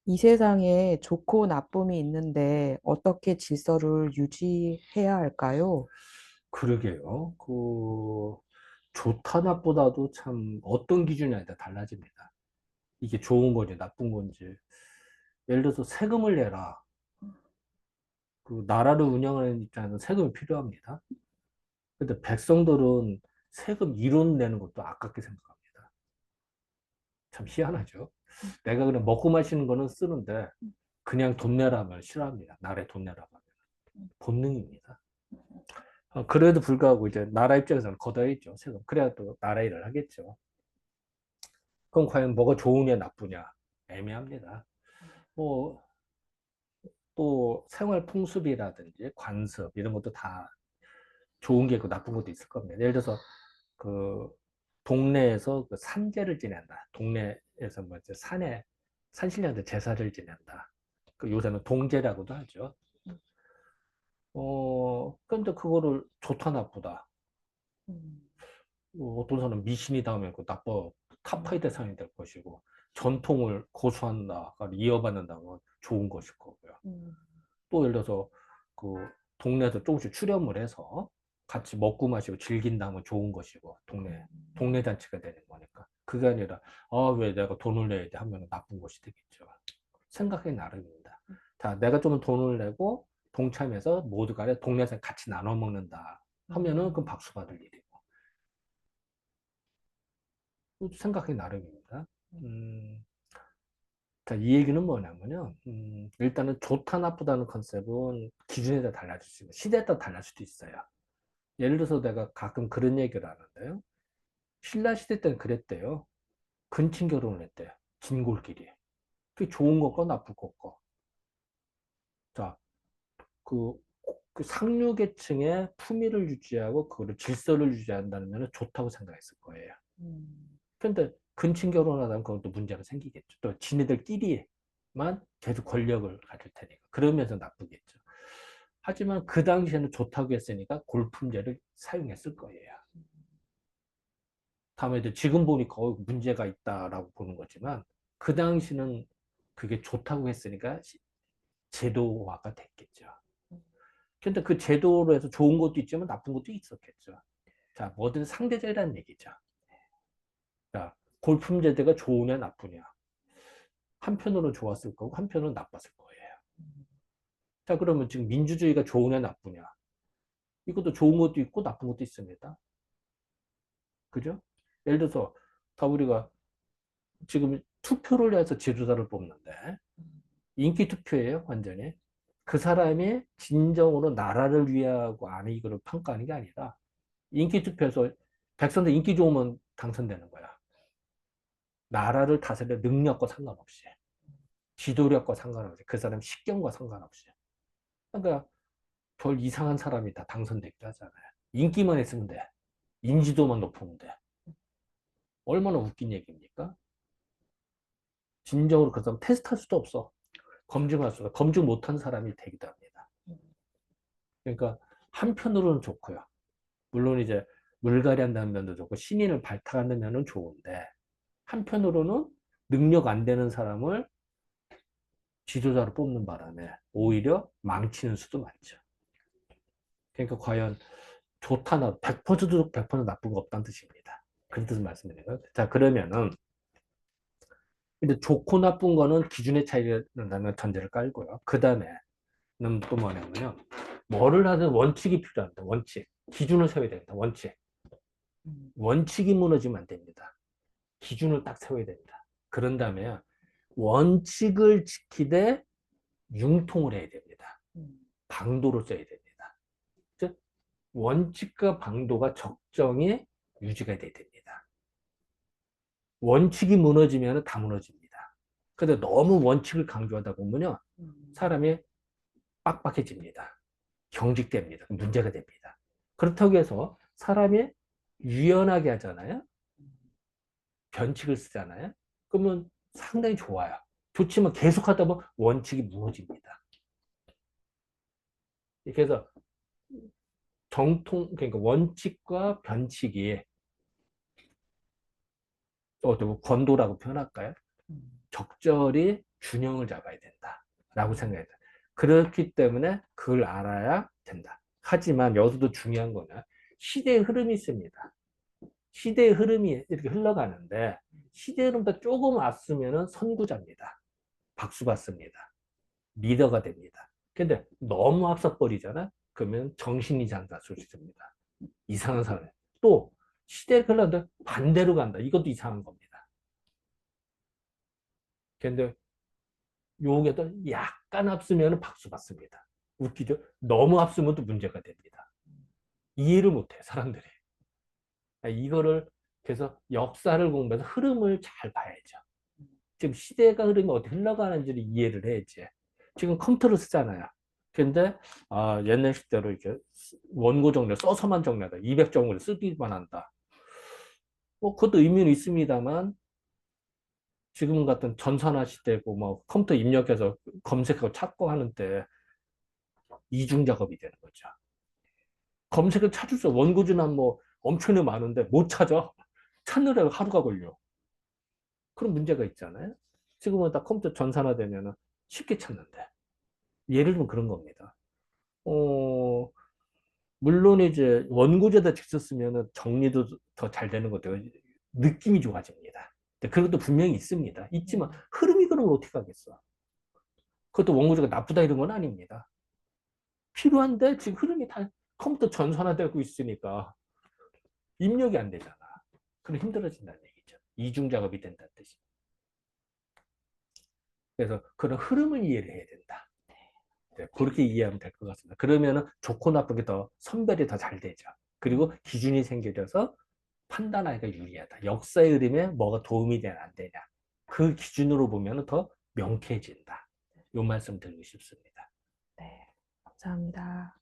이 세상에 좋고 나쁨이 있는데 어떻게 질서를 유지해야 할까요? 그러게요. 좋다 나쁘다도 참 어떤 기준에 따라 달라집니다. 이게 좋은 건지 나쁜 건지. 예를 들어서 세금을 내라. 그 나라를 운영하는 입장에서 세금이 필요합니다. 근데 백성들은 세금 1원 내는 것도 아깝게 생각합니다. 참 희한하죠. 내가 그냥 먹고 마시는 거는 쓰는데 그냥 돈 내라면 싫어합니다. 나라에 돈 내라고 하면. 본능입니다. 그래도 불구하고 이제 나라 입장에서는 걷어야죠. 세금. 그래야 또 나라 일을 하겠죠. 그럼 과연 뭐가 좋으냐 나쁘냐 애매합니다. 뭐 또 생활 풍습이라든지 관습 이런 것도 다 좋은 게 있고 나쁜 것도 있을 겁니다. 예를 들어서 그 동네에서 그 산제를 지낸다. 동네에서 뭐 이제 산신령한테 제사를 지낸다. 그 요새는 동제라고도 하죠. 근데 그거를 좋다 나쁘다. 음, 어떤 사람은 미신이다 하면 그 나빠 타파의 대상이 될 것이고 전통을 고수한다, 이어받는다면 좋은 것일 거고요. 음, 또 예를 들어서 그 동네에서 조금씩 출연을 해서 같이 먹고 마시고 즐긴다면 좋은 것이고 동네 잔치가 되는 거니까 그게 아니라 왜 내가 돈을 내야 돼 하면 나쁜 것이 되겠죠. 생각이 나름입니다. 자, 내가 좀 돈을 내고 동참해서 모두 간에 동네에서 같이 나눠 먹는다 하면은 그건 박수 받을 일이고 생각이 나름입니다. 음, 자, 이 얘기는 뭐냐면요. 일단은 좋다 나쁘다는 컨셉은 기준에 따라 달라질 수 있고 시대에 따라 달라질 수도 있어요. 예를 들어서 내가 가끔 그런 얘기를 하는데요. 신라 시대 때는 그랬대요. 근친 결혼을 했대요. 진골끼리. 그게 좋은 거고 나쁠 거고. 자, 그, 그 상류계층의 품위를 유지하고 그거를 질서를 유지한다는 면은 좋다고 생각했을 거예요. 음, 근데 근친 결혼하다면 그건 또 문제가 생기겠죠. 또 지네들끼리만 계속 권력을 가질 테니까. 그러면서 나쁘겠죠. 하지만 그 당시에는 좋다고 했으니까 골품제를 사용했을 거예요. 다음에 이제 지금 보니까 문제가 있다라고 보는 거지만 그 당시는 그게 좋다고 했으니까 제도화가 됐겠죠. 근데 그 제도로 해서 좋은 것도 있지만 나쁜 것도 있었겠죠. 자, 뭐든 상대적이라는 얘기죠. 자, 골품제도가 좋으냐 나쁘냐. 한편으로는 좋았을 거고 한편으로는 나빴을 거예요. 자, 그러면 지금 민주주의가 좋으냐 나쁘냐. 이것도 좋은 것도 있고 나쁜 것도 있습니다. 그죠? 예를 들어서 다 우리가 지금 투표를 해서 지도자를 뽑는데 인기 투표예요, 완전히. 그 사람이 진정으로 나라를 위하고 아니 이거를 평가하는 게 아니라 인기 투표에서 백성들 인기 좋으면 당선되는 거야. 나라를 다스릴 능력과 상관없이, 지도력과 상관없이, 그 사람 식견과 상관없이. 그러니까 별 이상한 사람이 다 당선되기도 하잖아요. 인기만 있으면 돼. 인지도만 높으면 돼. 얼마나 웃긴 얘기입니까? 진정으로 그 사람 테스트할 수도 없어. 검증할 수가. 검증 못한 사람이 되기도 합니다. 그러니까 한편으로는 좋고요. 물론 이제 물갈이 한다는 면도 좋고 신인을 발탁하는 면은 좋은데 한편으로는 능력 안 되는 사람을 지도자로 뽑는 바람에 오히려 망치는 수도 많죠. 그러니까 과연 좋다 나 100% 100% 나쁜 거 없다는 뜻입니다. 그런 뜻을 말씀드려요. 자, 그러면은 근데 좋고 나쁜 거는 기준의 차이가 난다는 전제를 깔고요. 그 다음에는 또 뭐냐면요. 뭐를 하든 원칙이 필요합니다. 원칙. 기준을 세워야 됩니다. 원칙. 음, 원칙이 무너지면 안 됩니다. 기준을 딱 세워야 됩니다. 그런 다음에 원칙을 지키되 융통을 해야 됩니다. 음, 방도를 써야 됩니다. 즉 원칙과 방도가 적정히 유지가 돼야 됩니다. 원칙이 무너지면 다 무너집니다. 근데 너무 원칙을 강조하다 보면요. 음, 사람이 빡빡해집니다. 경직됩니다. 문제가 됩니다. 그렇다고 해서 사람이 유연하게 하잖아요. 변칙을 쓰잖아요. 그러면 상당히 좋아요. 좋지만 계속 하다 보면 원칙이 무너집니다. 그래서 그러니까 원칙과 변칙이 어떻게 권도라고 표현할까요? 적절히 균형을 잡아야 된다라고 생각해요. 그렇기 때문에 그걸 알아야 된다. 하지만 여기서도 중요한 거는 시대의 흐름이 있습니다. 시대의 흐름이 이렇게 흘러가는데 시대의 흐름보다 조금 앞서면은 선구자입니다. 박수 받습니다. 리더가 됩니다. 근데 너무 앞서 버리잖아? 그러면 정신 이상 다쓸 수 있습니다. 이상한 사람. 또 시대가 흘러가는데 반대로 간다. 이것도 이상한 겁니다. 근데 요게도 약간 앞서면 박수 받습니다. 웃기죠? 너무 앞서면 또 문제가 됩니다. 이해를 못해, 사람들이. 이거를 그래서 역사를 공부해서 흐름을 잘 봐야죠. 지금 시대가 흐름이 어떻게 흘러가는지를 이해를 해야지. 지금 컴퓨터를 쓰잖아요. 근데 옛날 시대로 이렇게 원고 정리 써서만 정리하다. 200정을 쓰기만 한다. 그것도 의미는 있습니다만 지금 같은 전산화 시대고 뭐 컴퓨터 입력해서 검색하고 찾고 하는데 이중 작업이 되는 거죠. 검색을 찾을 수 원고지는 뭐 엄청나게 많은데 못 찾아. 찾느라고 하루가 걸려. 그런 문제가 있잖아요. 지금은 다 컴퓨터 전산화되면 쉽게 찾는데. 예를 들면 그런 겁니다. 물론 이제 원고지에다 직접 쓰면 정리도 더 잘 되는 것도 느낌이 좋아집니다. 그것도 분명히 있습니다. 있지만 흐름이 그런 걸 어떻게 하겠어? 그것도 원고지가 나쁘다 이런 건 아닙니다. 필요한데 지금 흐름이 다 컴퓨터 전산화되고 있으니까 입력이 안 되잖아. 그럼 힘들어진다는 얘기죠. 이중 작업이 된다는 뜻이. 그래서 그런 흐름을 이해를 해야 된다. 네, 그렇게 이해하면 될 것 같습니다. 그러면은 좋고 나쁘게 더 선별이 더 잘 되죠. 그리고 기준이 생겨져서 판단하기가 유리하다. 역사의 흐름에 뭐가 도움이 되냐 안 되냐. 그 기준으로 보면 더 명쾌해진다. 이 말씀 드리고 싶습니다. 네, 감사합니다.